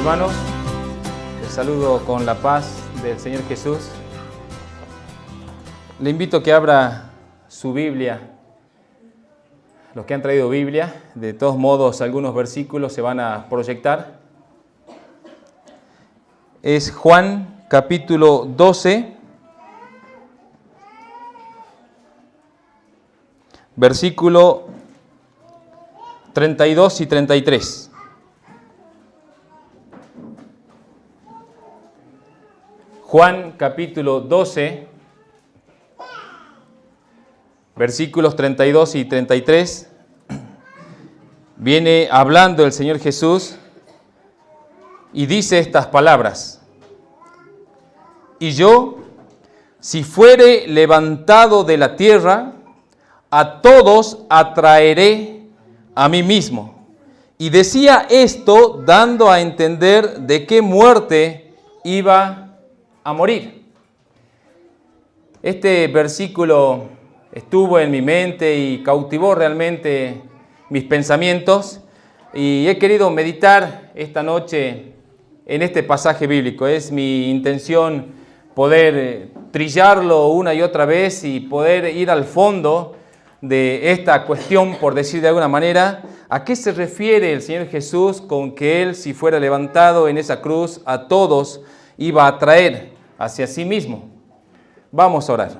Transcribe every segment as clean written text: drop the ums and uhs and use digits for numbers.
Hermanos, les saludo con la paz del Señor Jesús. Le invito a que abra su Biblia. Los que han traído Biblia, de todos modos algunos versículos se van a proyectar. Es Juan capítulo 12, versículo 32 y 33. Juan capítulo 12, versículos 32 y 33, viene hablando el Señor Jesús y dice estas palabras: Y yo, si fuere levantado de la tierra, a todos atraeré a mí mismo. Y decía esto dando a entender de qué muerte iba a morir. Este versículo estuvo en mi mente y cautivó realmente mis pensamientos, y he querido meditar esta noche en este pasaje bíblico. Es mi intención poder trillarlo una y otra vez y poder ir al fondo de esta cuestión, por decir de alguna manera. ¿A qué se refiere el Señor Jesús con que Él, si fuera levantado en esa cruz, a todos iba a traer hacia sí mismo? Vamos a orar.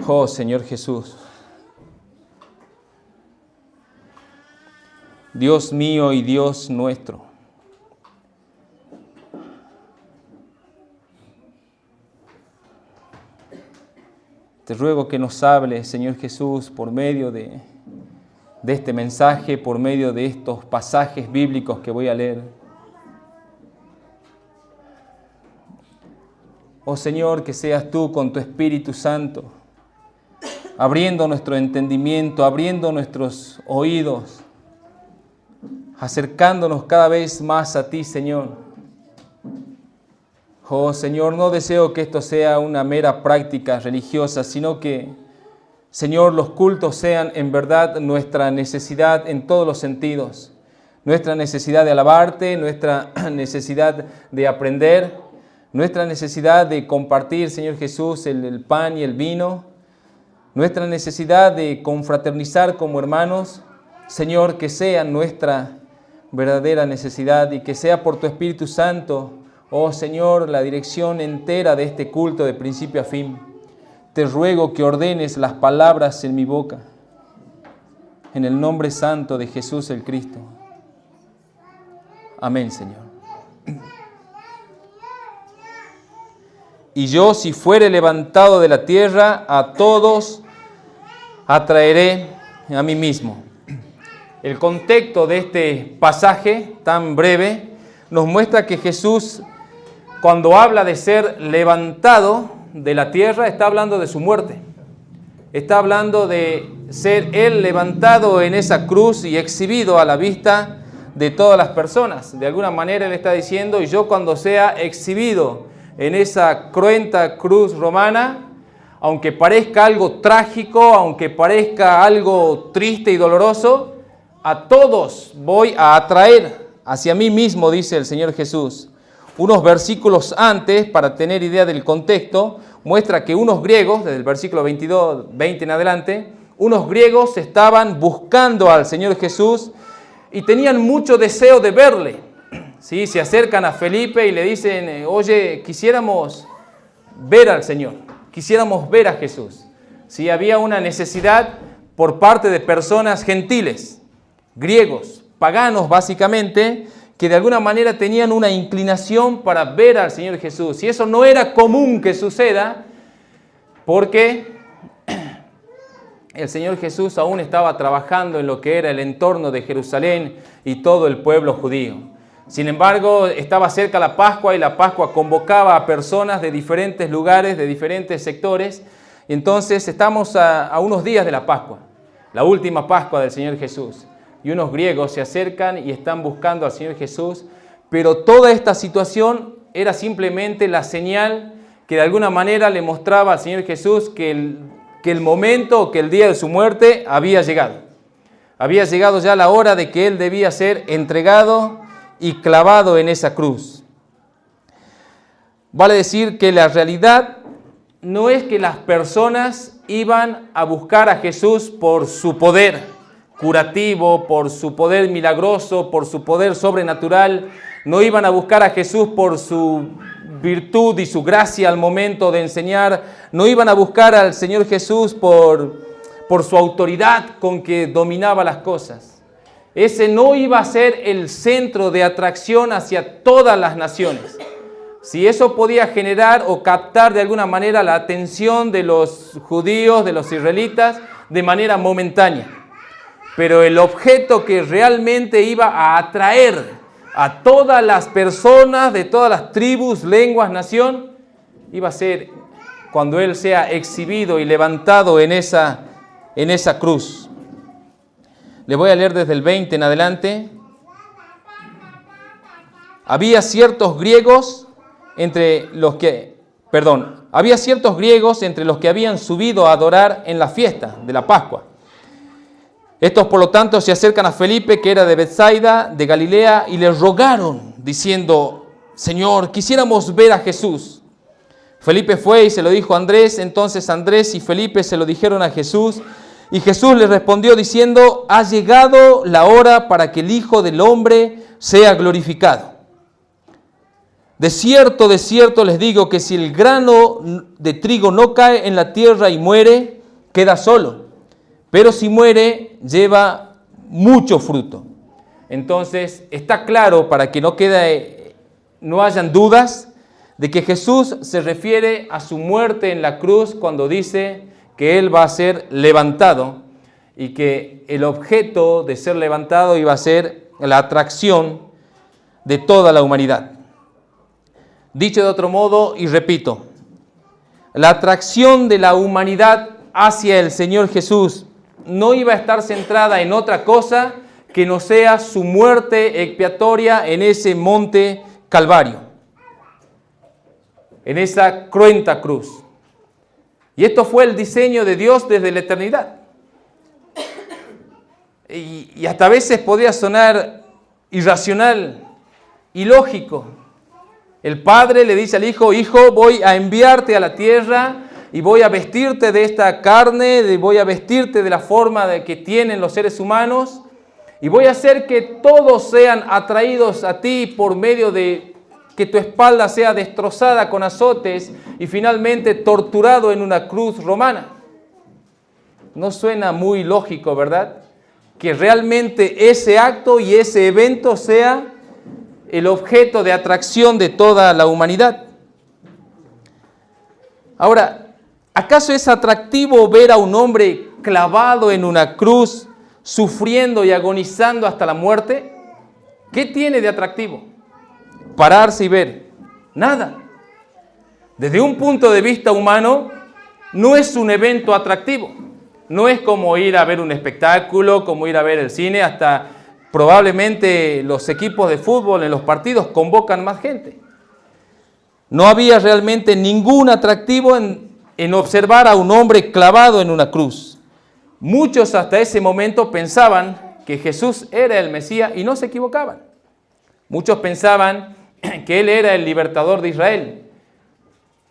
Oh Señor Jesús, Dios mío y Dios nuestro, te ruego que nos hables, Señor Jesús, por medio de este mensaje, por medio de estos pasajes bíblicos que voy a leer. Oh Señor, que seas tú con tu Espíritu Santo, abriendo nuestro entendimiento, abriendo nuestros oídos, acercándonos cada vez más a ti, Señor. Oh Señor, no deseo que esto sea una mera práctica religiosa, sino que, Señor, los cultos sean en verdad nuestra necesidad en todos los sentidos. Nuestra necesidad de alabarte, nuestra necesidad de aprender, nuestra necesidad de compartir, Señor Jesús, el pan y el vino, nuestra necesidad de confraternizar como hermanos. Señor, que sea nuestra verdadera necesidad y que sea por tu Espíritu Santo, oh Señor, la dirección entera de este culto de principio a fin. Te ruego que ordenes las palabras en mi boca, en el nombre santo de Jesús el Cristo. Amén, Señor. Y yo, si fuere levantado de la tierra, a todos atraeré a mí mismo. El contexto de este pasaje tan breve nos muestra que Jesús, cuando habla de ser levantado de la tierra, está hablando de su muerte. Está hablando de ser Él levantado en esa cruz y exhibido a la vista de todas las personas. De alguna manera Él está diciendo: y yo, cuando sea exhibido en esa cruenta cruz romana, aunque parezca algo trágico, aunque parezca algo triste y doloroso, a todos voy a atraer hacia mí mismo, dice el Señor Jesús. Unos versículos antes, para tener idea del contexto, muestra que unos griegos, desde el versículo 20 en adelante, unos griegos estaban buscando al Señor Jesús y tenían mucho deseo de verle. ¿Sí? Se acercan a Felipe y le dicen: oye, quisiéramos ver al Señor, quisiéramos ver a Jesús. ¿Sí? Había una necesidad por parte de personas gentiles, griegos, paganos básicamente, que de alguna manera tenían una inclinación para ver al Señor Jesús. Y eso no era común que suceda, porque el Señor Jesús aún estaba trabajando en lo que era el entorno de Jerusalén y todo el pueblo judío. Sin embargo, estaba cerca la Pascua y la Pascua convocaba a personas de diferentes lugares, de diferentes sectores. Entonces estamos a unos días de la Pascua, la última Pascua del Señor Jesús. Y unos griegos se acercan y están buscando al Señor Jesús, pero toda esta situación era simplemente la señal que de alguna manera le mostraba al Señor Jesús que el momento, que el día de su muerte había llegado. Había llegado ya la hora de que Él debía ser entregado y clavado en esa cruz. Vale decir que la realidad no es que las personas iban a buscar a Jesús por su poder curativo, por su poder milagroso, por su poder sobrenatural. No iban a buscar a Jesús por su virtud y su gracia al momento de enseñar. No iban a buscar al Señor Jesús por su autoridad con que dominaba las cosas. Ese no iba a ser el centro de atracción hacia todas las naciones. Si eso podía generar o captar de alguna manera la atención de los judíos, de los israelitas, de manera momentánea. Pero el objeto que realmente iba a atraer a todas las personas de todas las tribus, lenguas, nación, iba a ser cuando Él sea exhibido y levantado en esa cruz. Le voy a leer desde el 20 en adelante. Había ciertos griegos entre los que habían subido a adorar en la fiesta de la Pascua. Estos, por lo tanto, se acercan a Felipe, que era de Betsaida, de Galilea, y le rogaron, diciendo: Señor, quisiéramos ver a Jesús. Felipe fue y se lo dijo a Andrés. Entonces Andrés y Felipe se lo dijeron a Jesús, y Jesús les respondió diciendo: ha llegado la hora para que el Hijo del Hombre sea glorificado. De cierto les digo que si el grano de trigo no cae en la tierra y muere, queda solo. Pero si muere, lleva mucho fruto. Entonces, está claro, para que no hayan dudas, de que Jesús se refiere a su muerte en la cruz cuando dice que Él va a ser levantado y que el objeto de ser levantado iba a ser la atracción de toda la humanidad. Dicho de otro modo, y repito, la atracción de la humanidad hacia el Señor Jesús no iba a estar centrada en otra cosa que no sea su muerte expiatoria en ese monte Calvario, en esa cruenta cruz. Y esto fue el diseño de Dios desde la eternidad. Y hasta a veces podría sonar irracional, ilógico. El padre le dice al hijo: hijo, voy a enviarte a la tierra y voy a vestirte de esta carne, voy a vestirte de la forma que tienen los seres humanos, y voy a hacer que todos sean atraídos a ti por medio de que tu espalda sea destrozada con azotes y finalmente torturado en una cruz romana. No suena muy lógico, ¿verdad? Que realmente ese acto y ese evento sea el objeto de atracción de toda la humanidad. Ahora, ¿acaso es atractivo ver a un hombre clavado en una cruz, sufriendo y agonizando hasta la muerte? ¿Qué tiene de atractivo? Pararse y ver. Nada. Desde un punto de vista humano, no es un evento atractivo. No es como ir a ver un espectáculo, como ir a ver el cine. Hasta probablemente los equipos de fútbol en los partidos convocan más gente. No había realmente ningún atractivo en observar a un hombre clavado en una cruz. Muchos hasta ese momento pensaban que Jesús era el Mesías y no se equivocaban. Muchos pensaban que Él era el libertador de Israel,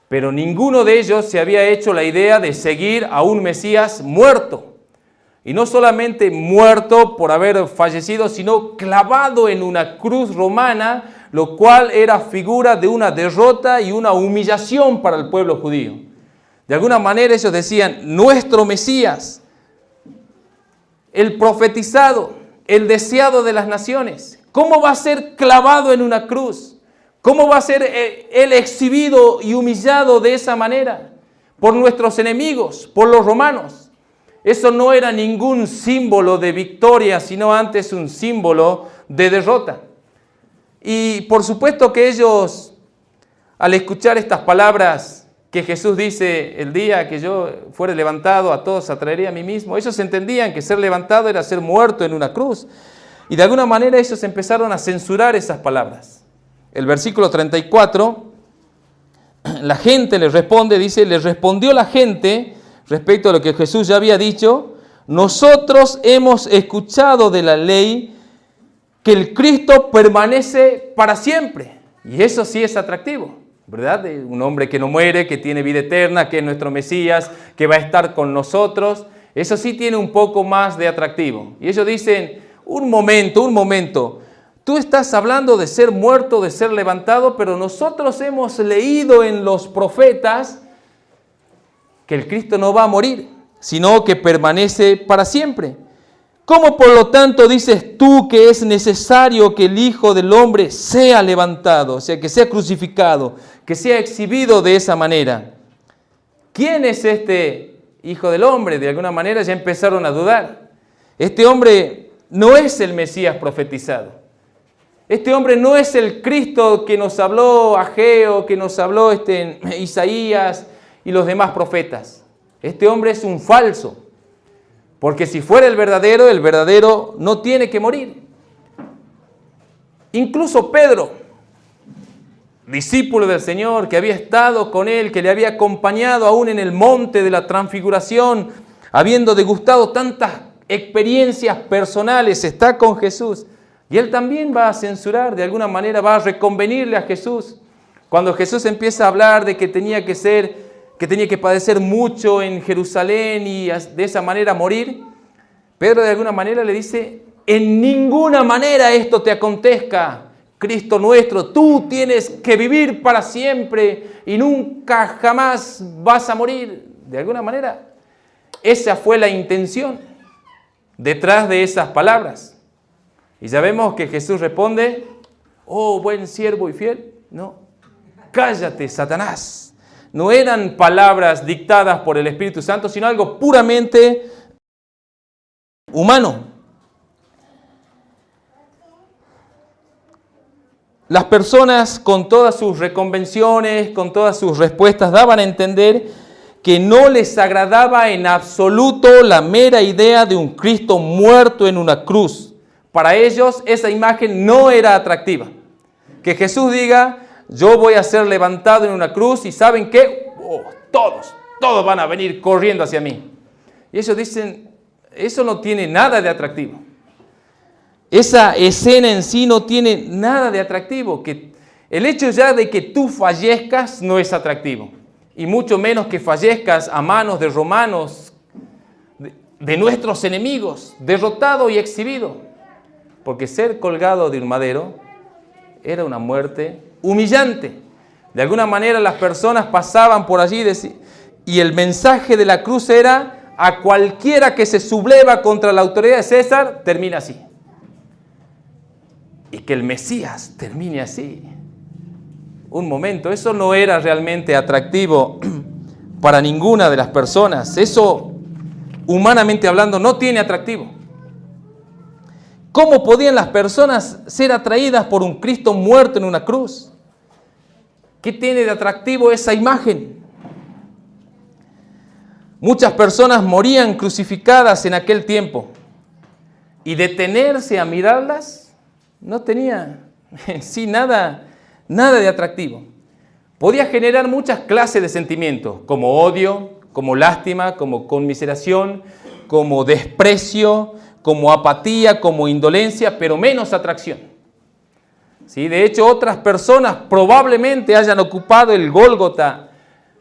pero ninguno de ellos se había hecho la idea de seguir a un Mesías muerto. Y no solamente muerto por haber fallecido, sino clavado en una cruz romana, lo cual era figura de una derrota y una humillación para el pueblo judío. De alguna manera ellos decían: nuestro Mesías, el profetizado, el deseado de las naciones, ¿cómo va a ser clavado en una cruz? ¿Cómo va a ser Él exhibido y humillado de esa manera? Por nuestros enemigos, por los romanos. Eso no era ningún símbolo de victoria, sino antes un símbolo de derrota. Y por supuesto que ellos, al escuchar estas palabras que Jesús dice: el día que yo fuere levantado, a todos atraeré a mí mismo, ellos entendían que ser levantado era ser muerto en una cruz. Y de alguna manera ellos empezaron a censurar esas palabras. El versículo 34 la gente le responde, dice, le respondió la gente respecto a lo que Jesús ya había dicho: nosotros hemos escuchado de la ley que el Cristo permanece para siempre. Y eso sí es atractivo, ¿verdad? Un hombre que no muere, que tiene vida eterna, que es nuestro Mesías, que va a estar con nosotros. Eso sí tiene un poco más de atractivo. Y ellos dicen: un momento. Tú estás hablando de ser muerto, de ser levantado, pero nosotros hemos leído en los profetas que el Cristo no va a morir, sino que permanece para siempre. ¿Cómo por lo tanto dices tú que es necesario que el Hijo del Hombre sea levantado, o sea, que sea crucificado, que sea exhibido de esa manera? ¿Quién es este Hijo del Hombre? De alguna manera ya empezaron a dudar. Este hombre no es el Mesías profetizado. Este hombre no es el Cristo que nos habló Ageo, que nos habló Isaías y los demás profetas. Este hombre es un falso. Porque si fuera el verdadero no tiene que morir. Incluso Pedro, discípulo del Señor, que había estado con él, que le había acompañado aún en el monte de la transfiguración, habiendo degustado tantas experiencias personales, está con Jesús. Y él también va a censurar, de alguna manera va a reconvenirle a Jesús. Cuando Jesús empieza a hablar de que tenía que padecer mucho en Jerusalén y de esa manera morir, Pedro de alguna manera le dice: en ninguna manera esto te acontezca, Cristo nuestro, tú tienes que vivir para siempre y nunca jamás vas a morir. De alguna manera, esa fue la intención detrás de esas palabras. Y ya vemos que Jesús responde: oh, buen siervo y fiel. No, cállate, Satanás. No eran palabras dictadas por el Espíritu Santo, sino algo puramente humano. Las personas, con todas sus reconvenciones, con todas sus respuestas, daban a entender que no les agradaba en absoluto la mera idea de un Cristo muerto en una cruz. Para ellos esa imagen no era atractiva. Que Jesús diga: yo voy a ser levantado en una cruz y ¿saben qué? Todos van a venir corriendo hacia mí. Y ellos dicen: eso no tiene nada de atractivo. Esa escena en sí no tiene nada de atractivo. Que el hecho ya de que tú fallezcas no es atractivo. Y mucho menos que fallezcas a manos de romanos, de nuestros enemigos, derrotado y exhibido. Porque ser colgado de un madero era una muerte humillante. De alguna manera las personas pasaban por allí y el mensaje de la cruz era: a cualquiera que se subleva contra la autoridad de César, termina así. Y que el Mesías termine así. Un momento, eso no era realmente atractivo para ninguna de las personas. Eso, humanamente hablando, no tiene atractivo. ¿Cómo podían las personas ser atraídas por un Cristo muerto en una cruz? ¿Qué tiene de atractivo esa imagen? Muchas personas morían crucificadas en aquel tiempo y detenerse a mirarlas no tenía en sí nada de atractivo. Podía generar muchas clases de sentimientos, como odio, como lástima, como conmiseración, como desprecio, como apatía, como indolencia, pero menos atracción. ¿Sí? De hecho, otras personas probablemente hayan ocupado el Gólgota,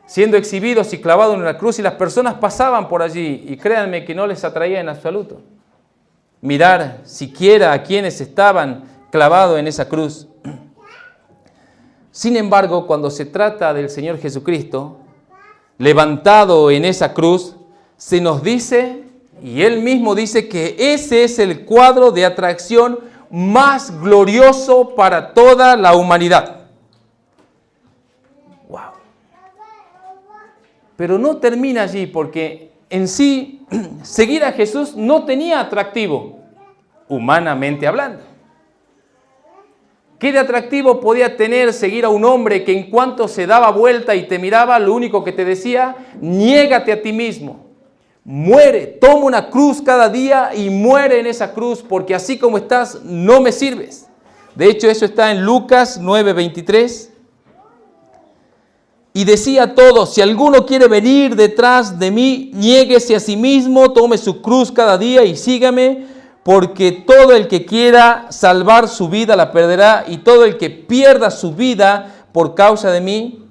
siendo exhibidos y clavados en una cruz, y las personas pasaban por allí, y créanme que no les atraía en absoluto mirar siquiera a quienes estaban clavados en esa cruz. Sin embargo, cuando se trata del Señor Jesucristo, levantado en esa cruz, se nos dice, y Él mismo dice, que ese es el cuadro de atracción más glorioso para toda la humanidad. ¡Wow! Pero no termina allí, porque en sí, seguir a Jesús no tenía atractivo, humanamente hablando. ¿Qué de atractivo podía tener seguir a un hombre que en cuanto se daba vuelta y te miraba, lo único que te decía: niégate a ti mismo, muere, toma una cruz cada día y muere en esa cruz, porque así como estás no me sirves? De hecho, eso está en Lucas 9:23. Y decía a todos, si alguno quiere venir detrás de mí, niéguese a sí mismo, tome su cruz cada día y sígame, porque todo el que quiera salvar su vida la perderá, y todo el que pierda su vida por causa de mí,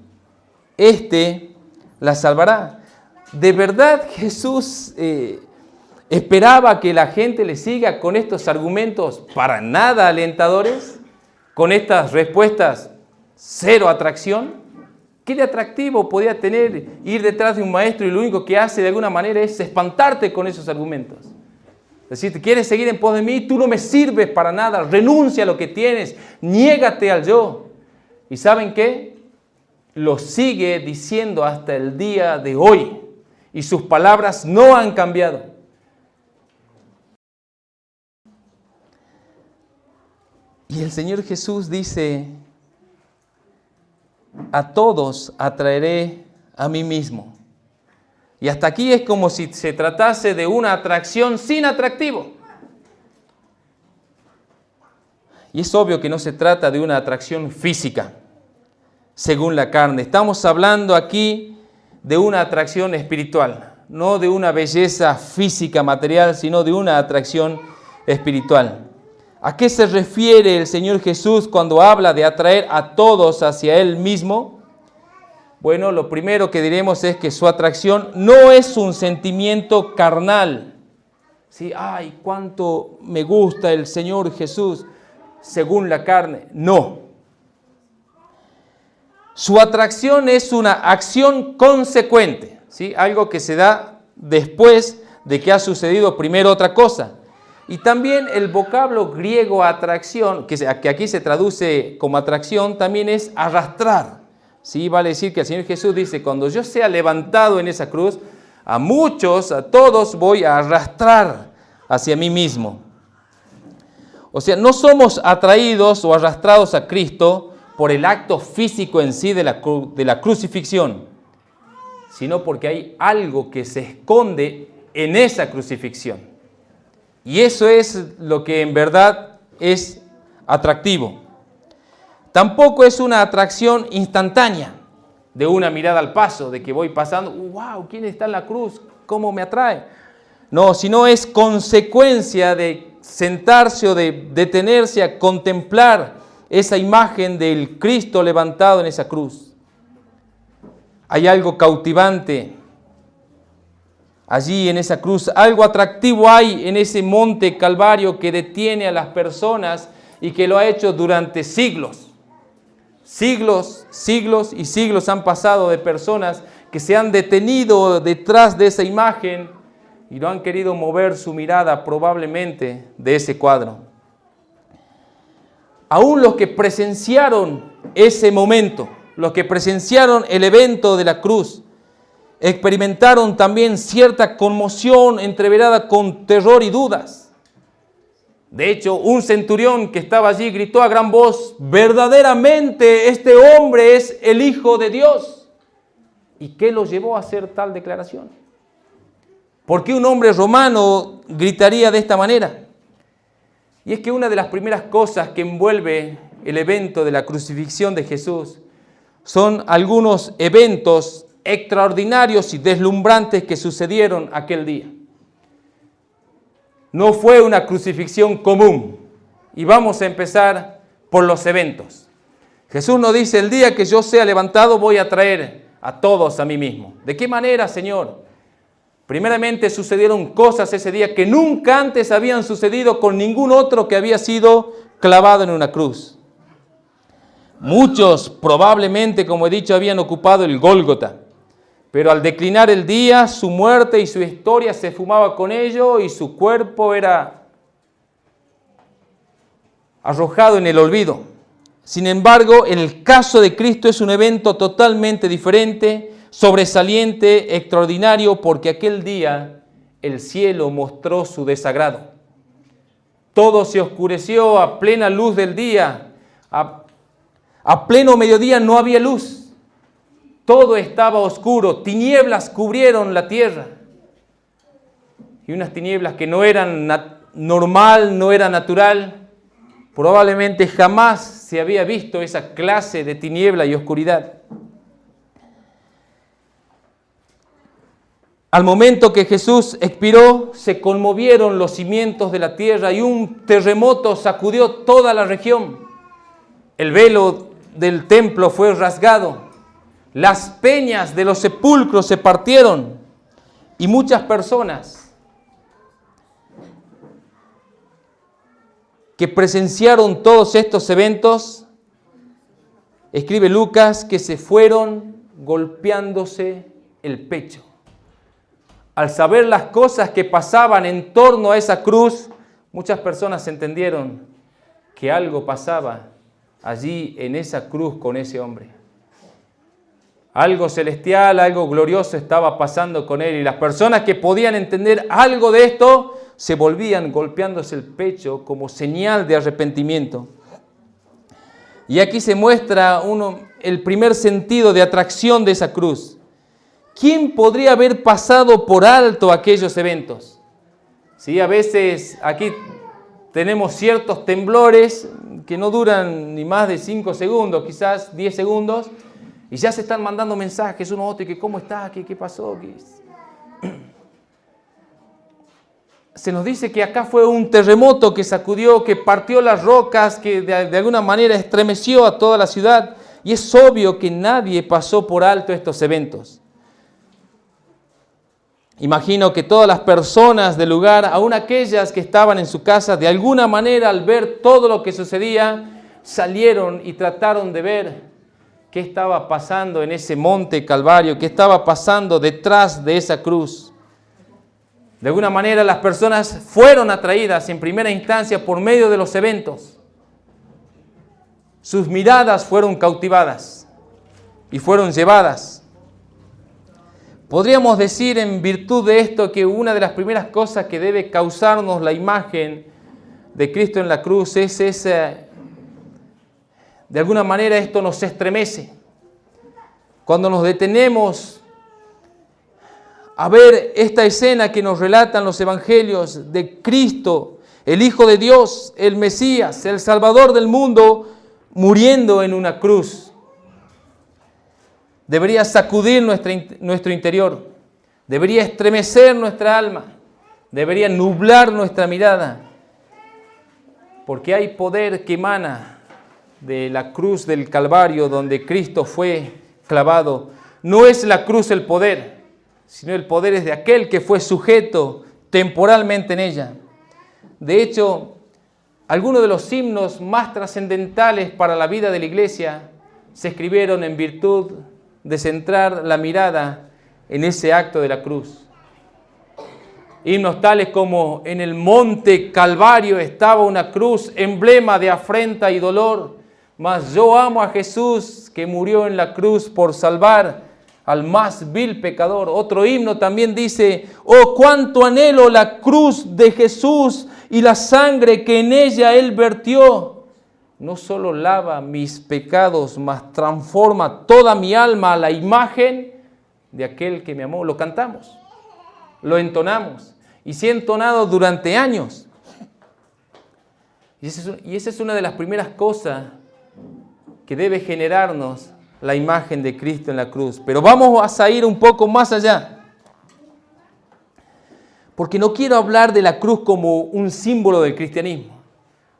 éste la salvará. ¿De verdad Jesús esperaba que la gente le siga con estos argumentos para nada alentadores? ¿Con estas respuestas cero atracción? ¿Qué de atractivo podía tener ir detrás de un maestro y lo único que hace de alguna manera es espantarte con esos argumentos? Decirte, ¿quieres seguir en pos de mí? Tú no me sirves para nada, renuncia a lo que tienes, niégate al yo. ¿Y saben qué? Lo sigue diciendo hasta el día de hoy y sus palabras no han cambiado. Y el Señor Jesús dice, a todos atraeré a mí mismo. Y hasta aquí es como si se tratase de una atracción sin atractivo. Y es obvio que no se trata de una atracción física, según la carne. Estamos hablando aquí de una atracción espiritual, no de una belleza física, material, sino de una atracción espiritual. ¿A qué se refiere el Señor Jesús cuando habla de atraer a todos hacia Él mismo? Bueno, lo primero que diremos es que su atracción no es un sentimiento carnal. ¿Sí? ¡Ay, cuánto me gusta el Señor Jesús! Según la carne, no. Su atracción es una acción consecuente, ¿sí? Algo que se da después de que ha sucedido primero otra cosa. Y también el vocablo griego atracción, que aquí se traduce como atracción, también es arrastrar. ¿Sí? Vale decir que el Señor Jesús dice, cuando yo sea levantado en esa cruz, a muchos, a todos voy a arrastrar hacia mí mismo. O sea, no somos atraídos o arrastrados a Cristo por el acto físico en sí de la crucifixión, sino porque hay algo que se esconde en esa crucifixión. Y eso es lo que en verdad es atractivo. Tampoco es una atracción instantánea, de una mirada al paso, de que voy pasando, ¡wow! ¿Quién está en la cruz? ¿Cómo me atrae? No, sino es consecuencia de sentarse o de detenerse a contemplar esa imagen del Cristo levantado en esa cruz. Hay algo cautivante allí en esa cruz, algo atractivo hay en ese monte Calvario que detiene a las personas y que lo ha hecho durante siglos. Siglos, siglos y siglos han pasado de personas que se han detenido detrás de esa imagen y no han querido mover su mirada probablemente de ese cuadro. Aún los que presenciaron ese momento, los que presenciaron el evento de la cruz, experimentaron también cierta conmoción entreverada con terror y dudas. De hecho, un centurión que estaba allí gritó a gran voz, verdaderamente este hombre es el Hijo de Dios. ¿Y qué lo llevó a hacer tal declaración? ¿Por qué un hombre romano gritaría de esta manera? Y es que una de las primeras cosas que envuelve el evento de la crucifixión de Jesús son algunos eventos extraordinarios y deslumbrantes que sucedieron aquel día. No fue una crucifixión común. Y vamos a empezar por los eventos. Jesús nos dice, el día que yo sea levantado voy a traer a todos a mí mismo. ¿De qué manera, Señor? Primeramente sucedieron cosas ese día que nunca antes habían sucedido con ningún otro que había sido clavado en una cruz. Muchos probablemente, como he dicho, habían ocupado el Gólgota. Pero al declinar el día, su muerte y su historia se fumaba con ello y su cuerpo era arrojado en el olvido. Sin embargo, el caso de Cristo es un evento totalmente diferente, sobresaliente, extraordinario, porque aquel día el cielo mostró su desagrado. Todo se oscureció a plena luz del día. A pleno mediodía no había luz. Todo estaba oscuro, tinieblas cubrieron la tierra. Y unas tinieblas que no eran normal, no era natural. Probablemente jamás se había visto esa clase de tiniebla y oscuridad. Al momento que Jesús expiró, se conmovieron los cimientos de la tierra y un terremoto sacudió toda la región. El velo del templo fue rasgado, las peñas de los sepulcros se partieron y muchas personas que presenciaron todos estos eventos, escribe Lucas, que se fueron golpeándose el pecho. Al saber las cosas que pasaban en torno a esa cruz, muchas personas entendieron que algo pasaba allí en esa cruz con ese hombre. Algo celestial, algo glorioso estaba pasando con él. Y las personas que podían entender algo de esto se volvían golpeándose el pecho como señal de arrepentimiento. Y aquí se muestra el primer sentido de atracción de esa cruz. ¿Quién podría haber pasado por alto aquellos eventos? Sí, a veces aquí tenemos ciertos temblores que no duran ni más de 5 segundos, quizás 10 segundos, y ya se están mandando mensajes uno a otro, y que ¿cómo está? ¿Qué pasó? Se nos dice que acá fue un terremoto que sacudió, que partió las rocas, que de alguna manera estremeció a toda la ciudad, y es obvio que nadie pasó por alto estos eventos. Imagino que todas las personas del lugar, aun aquellas que estaban en su casa, de alguna manera al ver todo lo que sucedía, salieron y trataron de ver qué estaba pasando en ese monte Calvario, qué estaba pasando detrás de esa cruz. De alguna manera las personas fueron atraídas en primera instancia por medio de los eventos. Sus miradas fueron cautivadas y fueron llevadas. Podríamos decir en virtud de esto que una de las primeras cosas que debe causarnos la imagen de Cristo en la cruz es esa, de alguna manera esto nos estremece. Cuando nos detenemos a ver esta escena que nos relatan los evangelios de Cristo, el Hijo de Dios, el Mesías, el Salvador del mundo, muriendo en una cruz, debería sacudir nuestro interior, debería estremecer nuestra alma, debería nublar nuestra mirada, porque hay poder que emana de la cruz del Calvario donde Cristo fue clavado. No es la cruz el poder, sino el poder es de aquel que fue sujeto temporalmente en ella. De hecho, algunos de los himnos más trascendentales para la vida de la iglesia se escribieron en virtud de centrar la mirada en ese acto de la cruz. Himnos tales como en el monte Calvario estaba una cruz, emblema de afrenta y dolor, mas yo amo a Jesús que murió en la cruz por salvar al más vil pecador. Otro himno también dice, oh cuánto anhelo la cruz de Jesús y la sangre que en ella Él vertió. No solo lava mis pecados, mas transforma toda mi alma a la imagen de aquel que me amó. Lo cantamos, lo entonamos y se ha entonado durante años. Y esa es una de las primeras cosas que debe generarnos la imagen de Cristo en la cruz. Pero vamos a ir un poco más allá. Porque no quiero hablar de la cruz como un símbolo del cristianismo.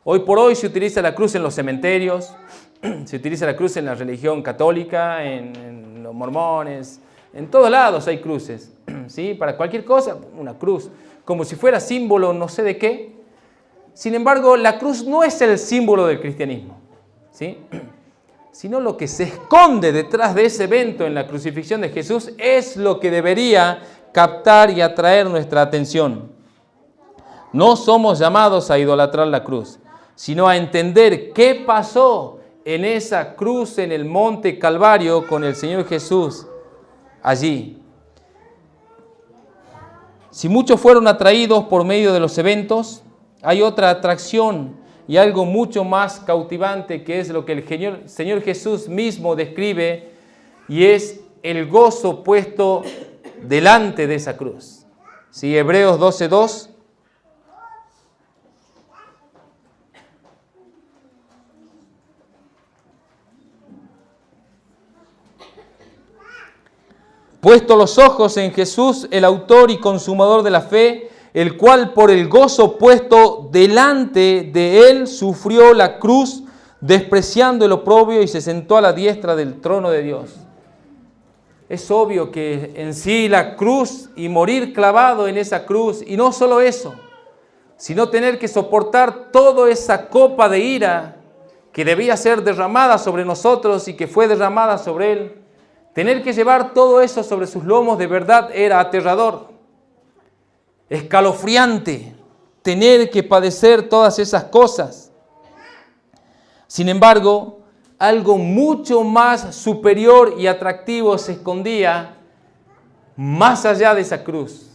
Hoy por hoy se utiliza la cruz en los cementerios, se utiliza la cruz en la religión católica, en los mormones, en todos lados hay cruces, ¿sí? Para cualquier cosa, una cruz, como si fuera símbolo no sé de qué. Sin embargo, la cruz no es el símbolo del cristianismo, ¿sí? Sino lo que se esconde detrás de ese evento en la crucifixión de Jesús es lo que debería captar y atraer nuestra atención. No somos llamados a idolatrar la cruz, sino a entender qué pasó en esa cruz en el monte Calvario con el Señor Jesús allí. Si muchos fueron atraídos por medio de los eventos, hay otra atracción y algo mucho más cautivante que es lo que el Señor Jesús mismo describe y es el gozo puesto delante de esa cruz. ¿Sí? Hebreos 12:2. Puesto los ojos en Jesús, el autor y consumador de la fe, el cual por el gozo puesto delante de él sufrió la cruz, despreciando el oprobio, y se sentó a la diestra del trono de Dios. Es obvio que en sí la cruz y morir clavado en esa cruz, y no solo eso, sino tener que soportar toda esa copa de ira que debía ser derramada sobre nosotros y que fue derramada sobre él. Tener que llevar todo eso sobre sus lomos de verdad era aterrador, escalofriante, tener que padecer todas esas cosas. Sin embargo, algo mucho más superior y atractivo se escondía más allá de esa cruz.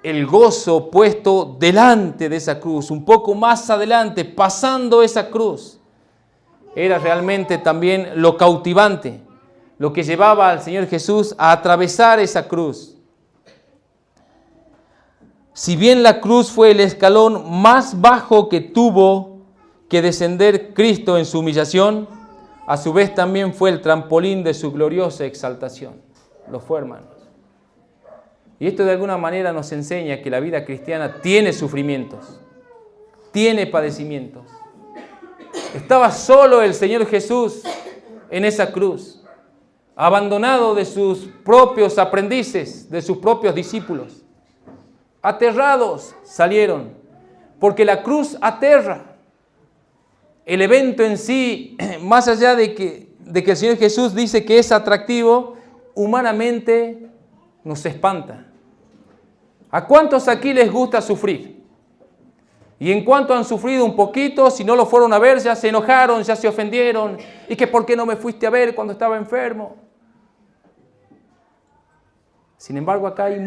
El gozo puesto delante de esa cruz, un poco más adelante, pasando esa cruz, era realmente también lo cautivante, lo que llevaba al Señor Jesús a atravesar esa cruz. Si bien la cruz fue el escalón más bajo que tuvo que descender Cristo en su humillación, a su vez también fue el trampolín de su gloriosa exaltación. Lo fue, hermanos. Y esto de alguna manera nos enseña que la vida cristiana tiene sufrimientos, tiene padecimientos. Estaba solo el Señor Jesús en esa cruz, abandonado de sus propios aprendices, de sus propios discípulos. Aterrados salieron, porque la cruz aterra. El evento en sí, más allá de que el Señor Jesús dice que es atractivo, humanamente nos espanta. ¿A cuántos aquí les gusta sufrir? Y en cuanto han sufrido un poquito, si no lo fueron a ver, ya se enojaron, ya se ofendieron. ¿Y que por qué no me fuiste a ver cuando estaba enfermo? Sin embargo, acá hay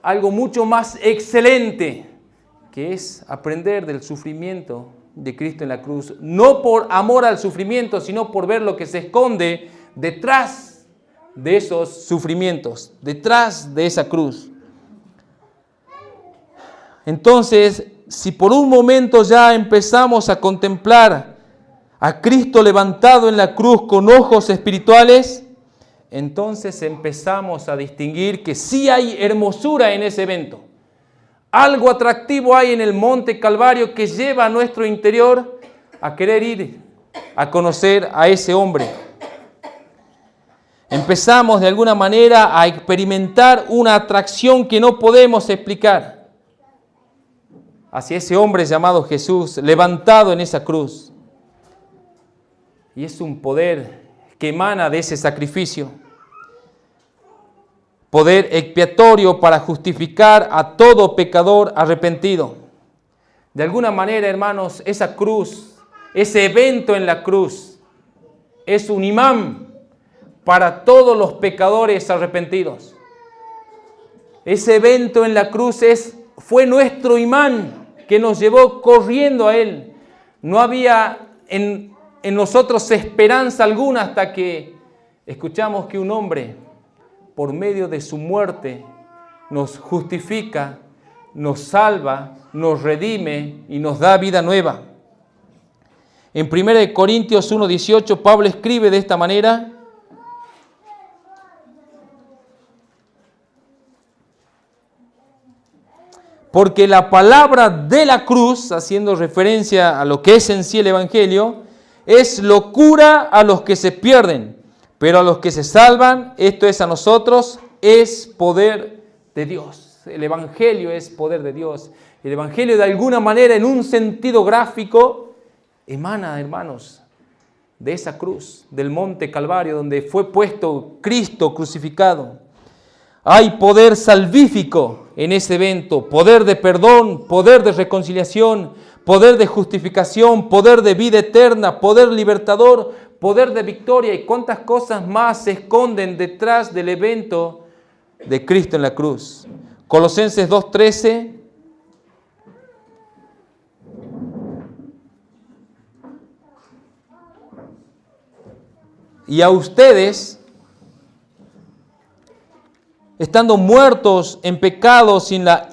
algo mucho más excelente, que es aprender del sufrimiento de Cristo en la cruz. No por amor al sufrimiento, sino por ver lo que se esconde detrás de esos sufrimientos, detrás de esa cruz. Entonces, si por un momento ya empezamos a contemplar a Cristo levantado en la cruz con ojos espirituales, entonces empezamos a distinguir que sí hay hermosura en ese evento. Algo atractivo hay en el monte Calvario que lleva a nuestro interior a querer ir a conocer a ese hombre. Empezamos de alguna manera a experimentar una atracción que no podemos explicar hacia ese hombre llamado Jesús, levantado en esa cruz. Y es un poder que emana de ese sacrificio. Poder expiatorio para justificar a todo pecador arrepentido. De alguna manera, hermanos, esa cruz, ese evento en la cruz, es un imán para todos los pecadores arrepentidos. Ese evento en la cruz fue nuestro imán que nos llevó corriendo a Él. No había en nosotros esperanza alguna hasta que escuchamos que un hombre, por medio de su muerte, nos justifica, nos salva, nos redime y nos da vida nueva. En 1 Corintios 1:18, Pablo escribe de esta manera: porque la palabra de la cruz, haciendo referencia a lo que es en sí el Evangelio, es locura a los que se pierden, pero a los que se salvan, esto es a nosotros, es poder de Dios. El Evangelio es poder de Dios. El Evangelio, de alguna manera, en un sentido gráfico, emana, hermanos, de esa cruz, del monte Calvario, donde fue puesto Cristo crucificado. Hay poder salvífico en ese evento, poder de perdón, poder de reconciliación, poder de justificación, poder de vida eterna, poder libertador, poder de victoria, y cuántas cosas más se esconden detrás del evento de Cristo en la cruz. Colosenses 2:13. Y a ustedes, estando muertos en pecados, sin la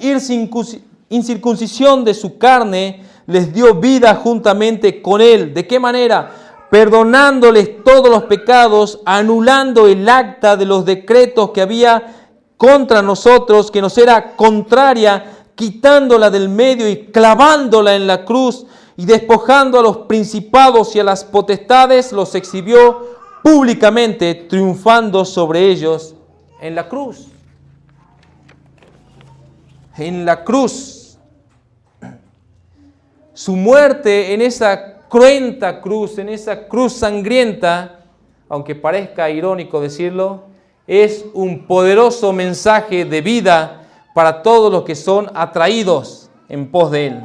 incircuncisión de su carne, les dio vida juntamente con Él. ¿De qué manera? perdonándoles todos los pecados, anulando el acta de los decretos que había contra nosotros, que nos era contraria, quitándola del medio y clavándola en la cruz, y despojando a los principados y a las potestades, los exhibió públicamente, triunfando sobre ellos en la cruz. En la cruz. Su muerte en esa cruenta cruz, en esa cruz sangrienta, aunque parezca irónico decirlo, es un poderoso mensaje de vida para todos los que son atraídos en pos de Él.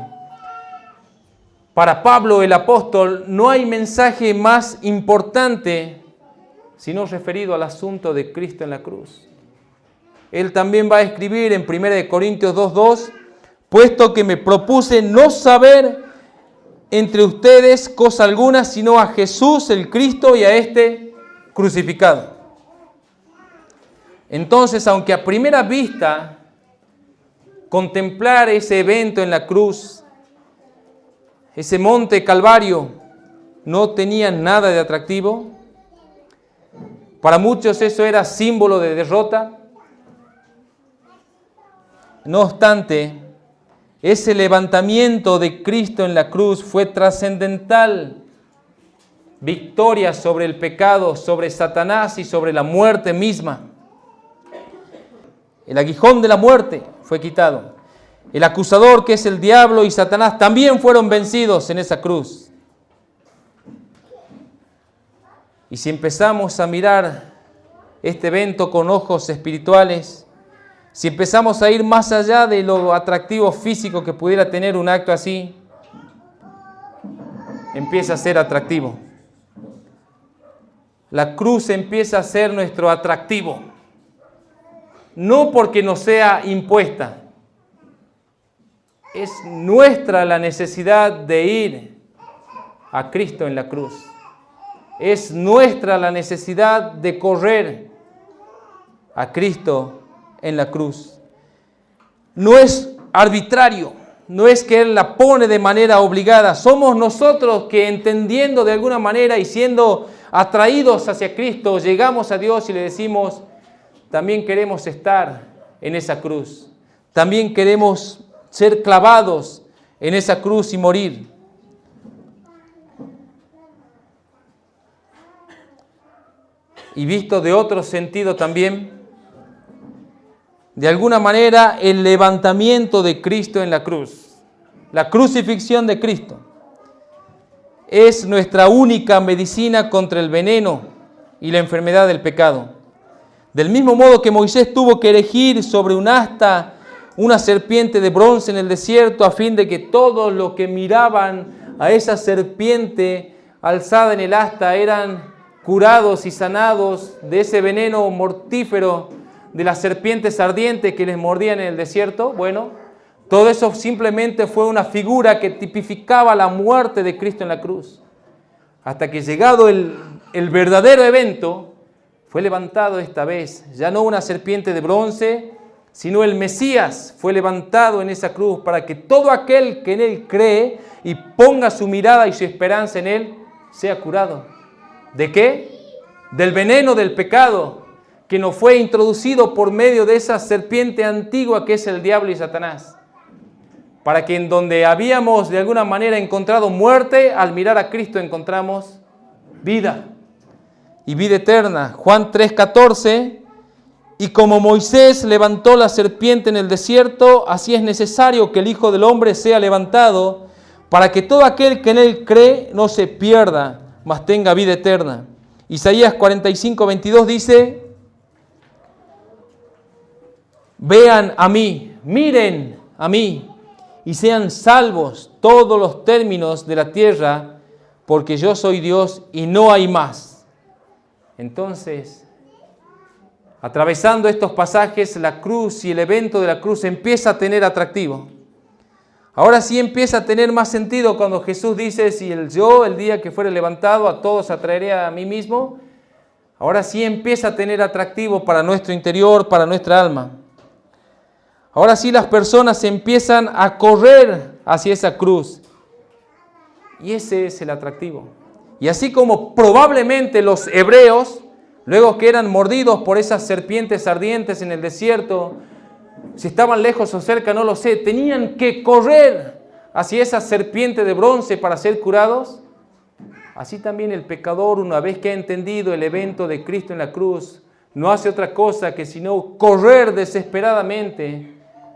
Para Pablo el apóstol no hay mensaje más importante sino referido al asunto de Cristo en la cruz. Él también va a escribir en 1 Corintios 2:2, puesto que me propuse no saber entre ustedes cosa alguna, sino a Jesús el Cristo y a este crucificado. Entonces, aunque a primera vista contemplar ese evento en la cruz, ese monte Calvario, no tenía nada de atractivo, para muchos eso era símbolo de derrota. No obstante, ese levantamiento de Cristo en la cruz fue trascendental. Victoria sobre el pecado, sobre Satanás y sobre la muerte misma. El aguijón de la muerte fue quitado. El acusador, que es el diablo y Satanás, también fueron vencidos en esa cruz. Y si empezamos a mirar este evento con ojos espirituales, si empezamos a ir más allá de lo atractivo físico que pudiera tener un acto así, empieza a ser atractivo. La cruz empieza a ser nuestro atractivo. No porque nos sea impuesta. Es nuestra la necesidad de ir a Cristo en la cruz. Es nuestra la necesidad de correr a Cristo en la cruz. No es arbitrario, no es que Él la pone de manera obligada. Somos nosotros que, entendiendo de alguna manera y siendo atraídos hacia Cristo, llegamos a Dios y le decimos, también queremos estar en esa cruz. También queremos ser clavados en esa cruz y morir. Y visto de otro sentido también, de alguna manera el levantamiento de Cristo en la cruz, la crucifixión de Cristo, es nuestra única medicina contra el veneno y la enfermedad del pecado. Del mismo modo que Moisés tuvo que erigir sobre un asta una serpiente de bronce en el desierto, a fin de que todos los que miraban a esa serpiente alzada en el asta eran curados y sanados de ese veneno mortífero de las serpientes ardientes que les mordían en el desierto. Bueno, todo eso simplemente fue una figura que tipificaba la muerte de Cristo en la cruz. Hasta que llegado el verdadero evento, fue levantado esta vez, ya no una serpiente de bronce, sino el Mesías fue levantado en esa cruz para que todo aquel que en Él cree y ponga su mirada y su esperanza en Él, sea curado. ¿De qué? Del veneno del pecado que nos fue introducido por medio de esa serpiente antigua que es el diablo y Satanás. Para que en donde habíamos de alguna manera encontrado muerte, al mirar a Cristo encontramos vida y vida eterna. Juan 3:14, y como Moisés levantó la serpiente en el desierto, así es necesario que el Hijo del Hombre sea levantado, para que todo aquel que en Él cree no se pierda, mas tenga vida eterna. Isaías 45:22 dice, vean a mí, miren a mí, y sean salvos todos los términos de la tierra, porque yo soy Dios y no hay más. Entonces, atravesando estos pasajes, la cruz y el evento de la cruz empieza a tener atractivo. Ahora sí empieza a tener más sentido cuando Jesús dice, si el día que fuere levantado, a todos atraeré a mí mismo. Ahora sí empieza a tener atractivo para nuestro interior, para nuestra alma. Ahora sí las personas empiezan a correr hacia esa cruz. Y ese es el atractivo. Y así como probablemente los hebreos, luego que eran mordidos por esas serpientes ardientes en el desierto, si estaban lejos o cerca, no lo sé, tenían que correr hacia esa serpiente de bronce para ser curados. Así también el pecador, una vez que ha entendido el evento de Cristo en la cruz, no hace otra cosa que sino correr desesperadamente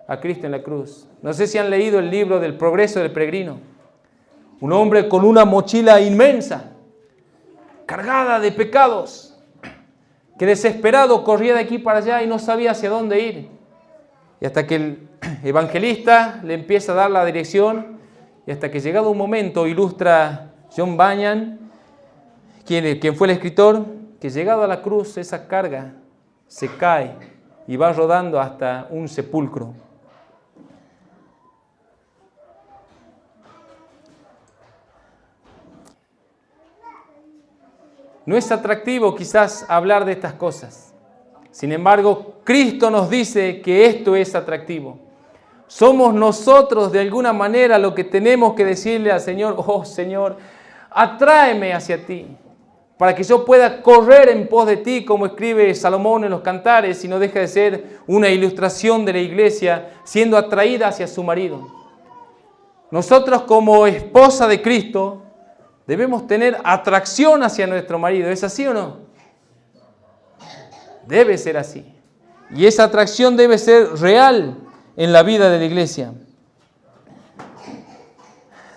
a Cristo en la cruz. No sé si han leído el libro del Progreso del Peregrino. Un hombre con una mochila inmensa, cargada de pecados, que desesperado corría de aquí para allá y no sabía hacia dónde ir. Y hasta que el evangelista le empieza a dar la dirección, y hasta que llegado un momento, ilustra John Bunyan, quien fue el escritor, que llegado a la cruz esa carga se cae y va rodando hasta un sepulcro. No es atractivo quizás hablar de estas cosas. Sin embargo, Cristo nos dice que esto es atractivo. Somos nosotros de alguna manera lo que tenemos que decirle al Señor: oh Señor, atráeme hacia ti, para que yo pueda correr en pos de ti, como escribe Salomón en los Cantares, y no deja de ser una ilustración de la iglesia siendo atraída hacia su marido. Nosotros como esposa de Cristo debemos tener atracción hacia nuestro marido. ¿Es así o no? Debe ser así. Y esa atracción debe ser real en la vida de la iglesia.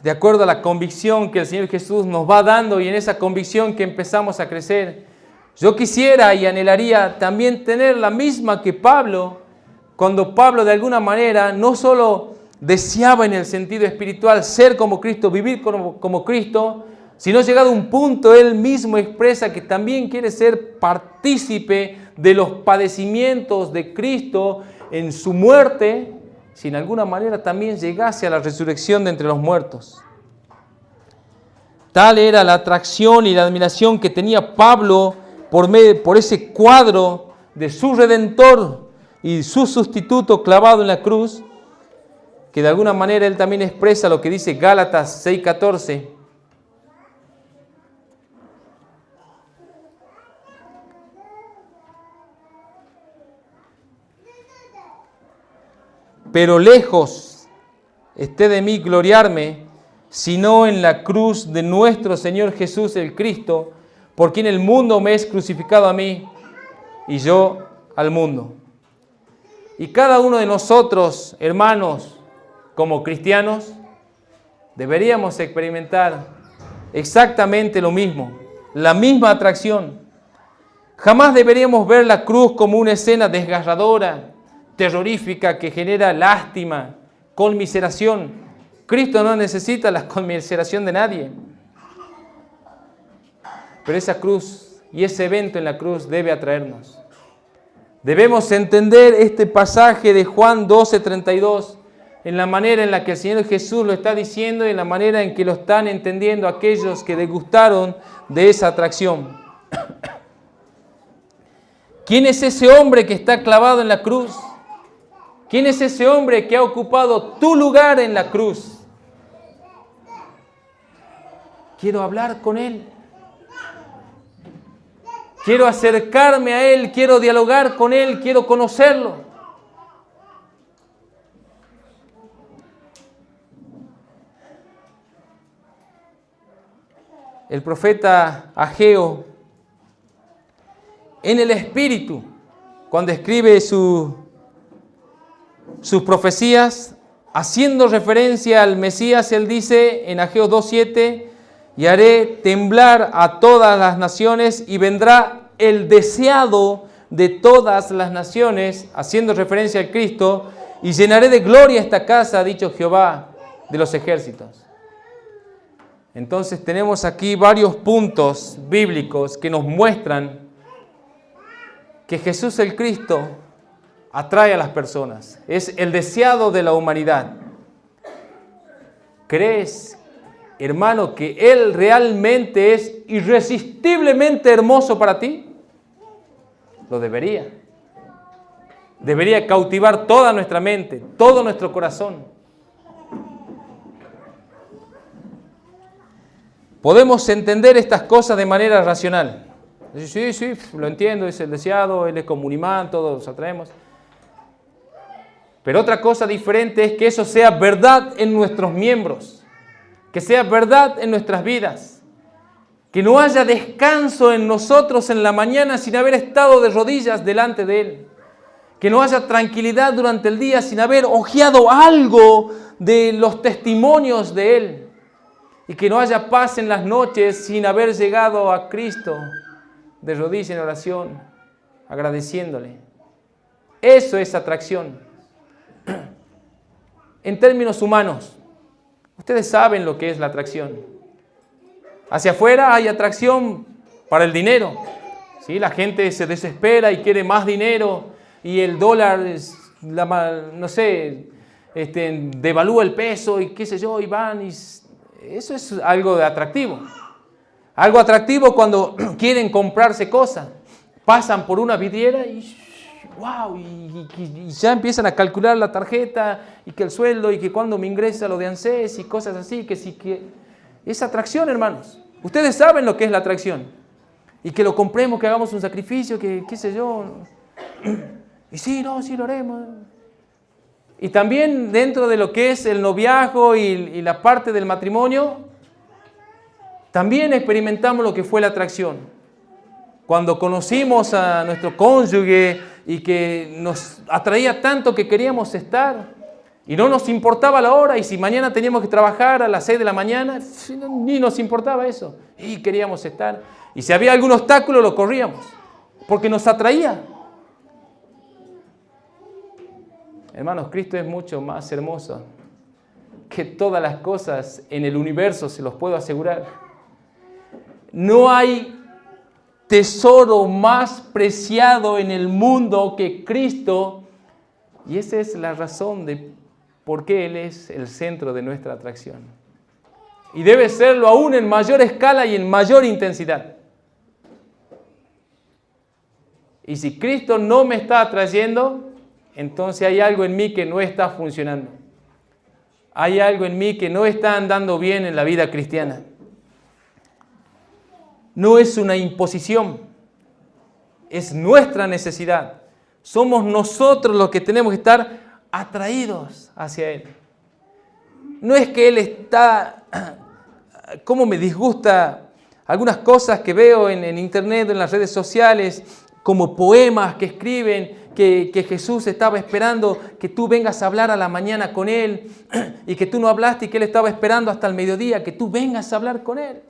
De acuerdo a la convicción que el Señor Jesús nos va dando y en esa convicción que empezamos a crecer, yo quisiera y anhelaría también tener la misma que Pablo, cuando Pablo de alguna manera no solo deseaba en el sentido espiritual ser como Cristo, vivir como Cristo, sino llegado a un punto él mismo expresa que también quiere ser partícipe de los padecimientos de Cristo en su muerte, si en alguna manera también llegase a la resurrección de entre los muertos. Tal era la atracción y la admiración que tenía Pablo por ese cuadro de su Redentor y su sustituto clavado en la cruz, que de alguna manera él también expresa lo que dice Gálatas 6:14. Pero lejos esté de mí gloriarme, sino en la cruz de nuestro Señor Jesús el Cristo, por quien el mundo me es crucificado a mí y yo al mundo. Y cada uno de nosotros, hermanos, como cristianos, deberíamos experimentar exactamente lo mismo, la misma atracción. Jamás deberíamos ver la cruz como una escena desgarradora, terrorífica, que genera lástima, conmiseración. Cristo no necesita la conmiseración de nadie. Pero esa cruz y ese evento en la cruz debe atraernos. Debemos entender este pasaje de Juan 12:32 en la manera en la que el Señor Jesús lo está diciendo y en la manera en que lo están entendiendo aquellos que degustaron de esa atracción. ¿Quién es ese hombre que está clavado en la cruz? ¿Quién es ese hombre que ha ocupado tu lugar en la cruz? Quiero hablar con él. Quiero acercarme a él, quiero dialogar con él, quiero conocerlo. El profeta Ageo, en el Espíritu, cuando escribe sus profecías, haciendo referencia al Mesías, él dice en Ageo 2:7, y haré temblar a todas las naciones y vendrá el deseado de todas las naciones, haciendo referencia al Cristo, y llenaré de gloria esta casa, ha dicho Jehová de los ejércitos. Entonces tenemos aquí varios puntos bíblicos que nos muestran que Jesús el Cristo atrae a las personas, es el deseado de la humanidad. ¿Crees, hermano, que Él realmente es irresistiblemente hermoso para ti? Lo debería. Debería cautivar toda nuestra mente, todo nuestro corazón. podemos entender estas cosas de manera racional. Sí, sí, lo entiendo, es el deseado, Él es como un imán, todos los atraemos. Pero otra cosa diferente es que eso sea verdad en nuestros miembros, que sea verdad en nuestras vidas, que no haya descanso en nosotros en la mañana sin haber estado de rodillas delante de Él, que no haya tranquilidad durante el día sin haber hojeado algo de los testimonios de Él, y que no haya paz en las noches sin haber llegado a Cristo de rodillas en oración, agradeciéndole. Eso es atracción. En términos humanos, ustedes saben lo que es la atracción. Hacia afuera hay atracción para el dinero. ¿Sí? La gente se desespera y quiere más dinero y el dólar, devalúa el peso y qué sé yo, y van. Eso es algo de atractivo. Algo atractivo cuando quieren comprarse cosas. Pasan por una vidriera y wow, y ya empiezan a calcular la tarjeta y que el sueldo y que cuando me ingresa lo de ANSES y cosas así, que es atracción, hermanos. Ustedes saben lo que es la atracción. Y que lo compremos, que hagamos un sacrificio, que qué sé yo. Y sí, lo haremos. Y también dentro de lo que es el noviazgo y la parte del matrimonio, también experimentamos lo que fue la atracción. Cuando conocimos a nuestro cónyuge y que nos atraía tanto que queríamos estar y no nos importaba la hora, y si mañana teníamos que trabajar a las 6 de la mañana, ni nos importaba eso, y queríamos estar. Y si había algún obstáculo lo corríamos, porque nos atraía. Hermanos, Cristo es mucho más hermoso que todas las cosas en el universo, se los puedo asegurar. No hay tesoro más preciado en el mundo que Cristo, y esa es la razón de por qué Él es el centro de nuestra atracción. Y debe serlo aún en mayor escala y en mayor intensidad. Y si Cristo no me está atrayendo, entonces hay algo en mí que no está funcionando. Hay algo en mí que no está andando bien en la vida cristiana. No es una imposición, es nuestra necesidad. Somos nosotros los que tenemos que estar atraídos hacia Él. No es que Él está, como me disgusta algunas cosas que veo en internet, en las redes sociales, como poemas que escriben, que Jesús estaba esperando que tú vengas a hablar a la mañana con Él, y que tú no hablaste y que Él estaba esperando hasta el mediodía que tú vengas a hablar con Él.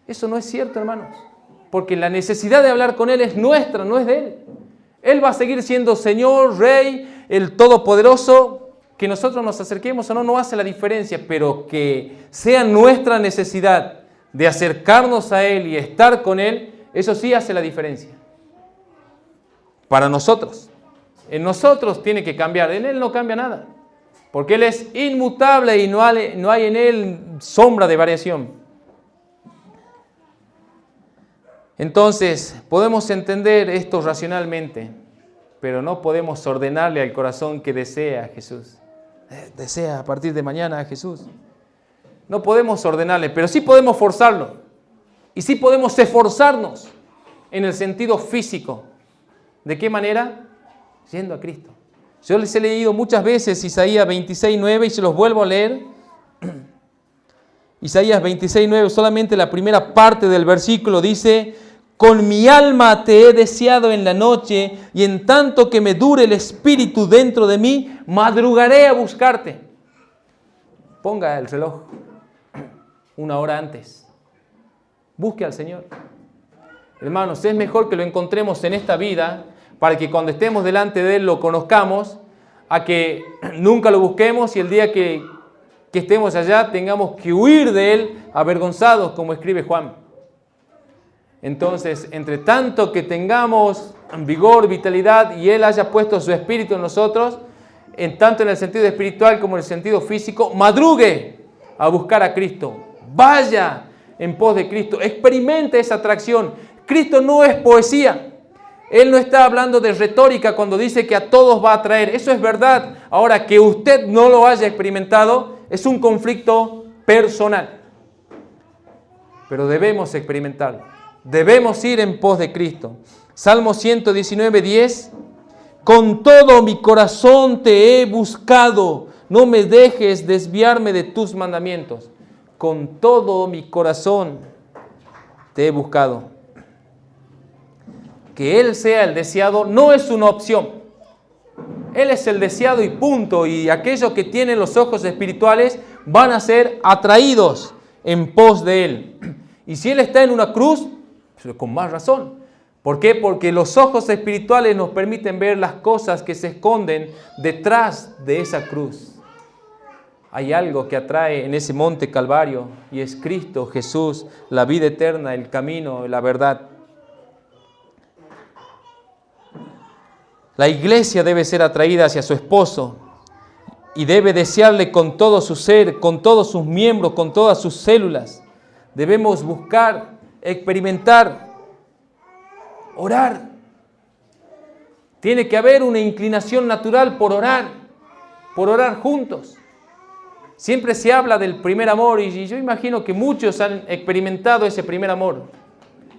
Eso no es cierto, hermanos, porque la necesidad de hablar con Él es nuestra, no es de Él. Él va a seguir siendo Señor, Rey, el Todopoderoso. Que nosotros nos acerquemos o no hace la diferencia, pero que sea nuestra necesidad de acercarnos a Él y estar con Él, eso sí hace la diferencia. Para nosotros. En nosotros tiene que cambiar, en Él no cambia nada, porque Él es inmutable y no hay en Él sombra de variación. Entonces, podemos entender esto racionalmente, pero no podemos ordenarle al corazón que desea a Jesús. Desea a partir de mañana a Jesús. No podemos ordenarle, pero sí podemos forzarlo. Y sí podemos esforzarnos en el sentido físico. ¿De qué manera? Yendo a Cristo. Yo les he leído muchas veces Isaías 26:9 y se los vuelvo a leer. Isaías 26:9, solamente la primera parte del versículo dice: con mi alma te he deseado en la noche, y en tanto que me dure el espíritu dentro de mí, madrugaré a buscarte. Ponga el reloj 1 hora antes. Busque al Señor. Hermanos, es mejor que lo encontremos en esta vida, para que cuando estemos delante de Él lo conozcamos, a que nunca lo busquemos y el día que estemos allá tengamos que huir de Él avergonzados, como escribe Juan. Entonces, entre tanto que tengamos vigor, vitalidad y Él haya puesto su espíritu en nosotros, tanto en el sentido espiritual como en el sentido físico, madrugue a buscar a Cristo. Vaya en pos de Cristo. Experimente esa atracción. Cristo no es poesía. Él no está hablando de retórica cuando dice que a todos va a atraer. Eso es verdad. Ahora, que usted no lo haya experimentado es un conflicto personal. pero debemos experimentarlo. Debemos ir en pos de Cristo. Salmo 119:10. Con todo mi corazón te he buscado, no me dejes desviarme de tus mandamientos. Con todo mi corazón te he buscado. Que Él sea el deseado no es una opción. Él es el deseado y punto. Y aquellos que tienen los ojos espirituales van a ser atraídos en pos de Él. Y si Él está en una cruz, pues con más razón. ¿Por qué? Porque los ojos espirituales nos permiten ver las cosas que se esconden detrás de esa cruz. Hay algo que atrae en ese monte Calvario y es Cristo Jesús, la vida eterna, el camino, la verdad. La iglesia debe ser atraída hacia su esposo y debe desearle con todo su ser, con todos sus miembros, con todas sus células. Debemos buscar, experimentar, orar. Tiene que haber una inclinación natural por orar juntos. Siempre se habla del primer amor y yo imagino que muchos han experimentado ese primer amor.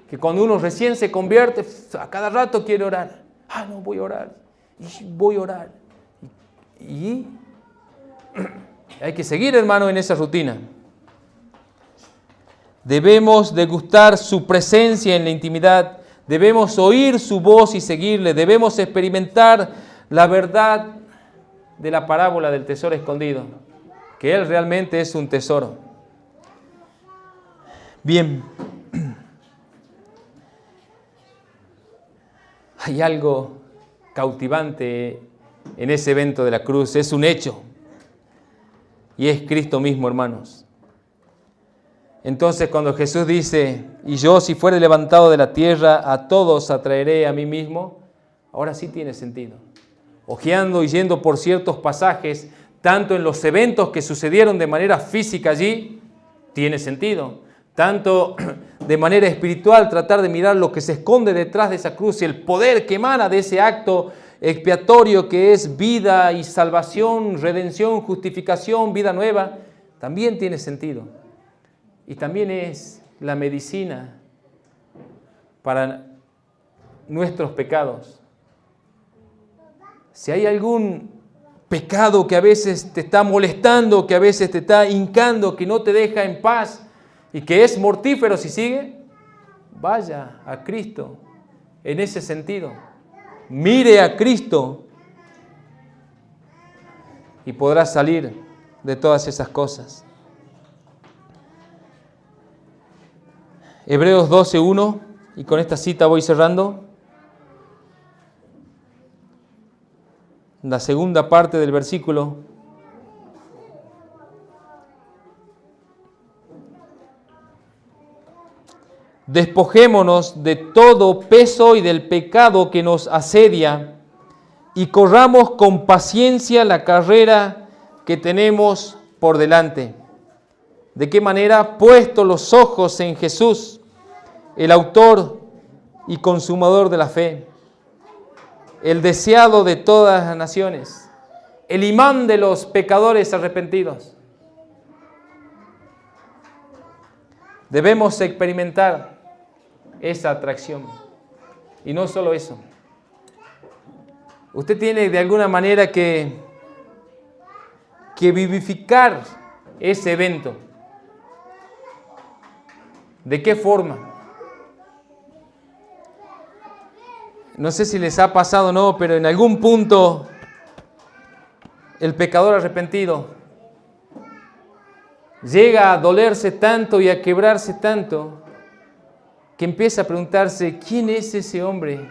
Que cuando uno recién se convierte, a cada rato quiere orar. No, voy a orar. Y voy a orar. Y hay que seguir, hermano, en esa rutina. Debemos degustar su presencia en la intimidad. Debemos oír su voz y seguirle. Debemos experimentar la verdad de la parábola del tesoro escondido. Que Él realmente es un tesoro. Bien. Hay algo cautivante en ese evento de la cruz. Es un hecho. Y es Cristo mismo, hermanos. Entonces cuando Jesús dice, y yo si fuere levantado de la tierra, a todos atraeré a mí mismo, ahora sí tiene sentido. Ojeando y yendo por ciertos pasajes, tanto en los eventos que sucedieron de manera física allí, tiene sentido. Tanto de manera espiritual, tratar de mirar lo que se esconde detrás de esa cruz y el poder que emana de ese acto expiatorio que es vida y salvación, redención, justificación, vida nueva, también tiene sentido. Y también es la medicina para nuestros pecados. Si hay algún pecado que a veces te está molestando, que a veces te está hincando, que no te deja en paz y que es mortífero si sigue, vaya a Cristo en ese sentido. Mire a Cristo y podrás salir de todas esas cosas. Hebreos 12:1, y con esta cita voy cerrando. La segunda parte del versículo. Despojémonos de todo peso y del pecado que nos asedia y corramos con paciencia la carrera que tenemos por delante. ¿De qué manera? Puesto los ojos en Jesús, el autor y consumador de la fe, el deseado de todas las naciones, el imán de los pecadores arrepentidos. Debemos experimentar esa atracción. Y no solo eso. Usted tiene de alguna manera que vivificar ese evento. ¿De qué forma? No sé si les ha pasado o no, pero en algún punto el pecador arrepentido llega a dolerse tanto y a quebrarse tanto que empieza a preguntarse, ¿quién es ese hombre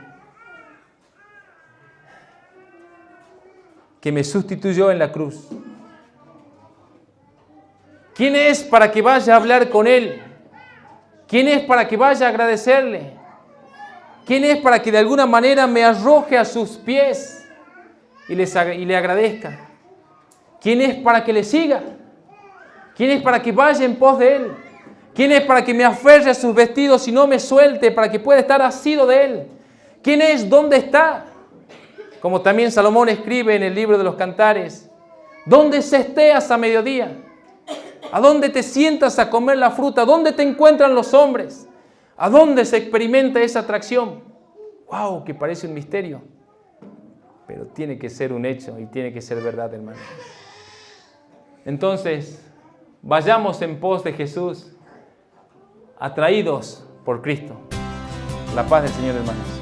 que me sustituyó en la cruz? ¿Quién es para que vaya a hablar con Él? ¿Quién es para que vaya a agradecerle? ¿Quién es para que de alguna manera me arroje a sus pies y le agradezca? ¿Quién es para que le siga? ¿Quién es para que vaya en pos de Él? ¿Quién es para que me aferre a sus vestidos y no me suelte, para que pueda estar asido de Él? ¿Quién es? ¿Dónde está? Como también Salomón escribe en el libro de los Cantares, ¿dónde se esté hasta mediodía? ¿A dónde te sientas a comer la fruta? ¿Dónde te encuentran los hombres? ¿A dónde se experimenta esa atracción? ¡Wow! Que parece un misterio. Pero tiene que ser un hecho y tiene que ser verdad, hermano. Entonces, vayamos en pos de Jesús, atraídos por Cristo. La paz del Señor, hermanos.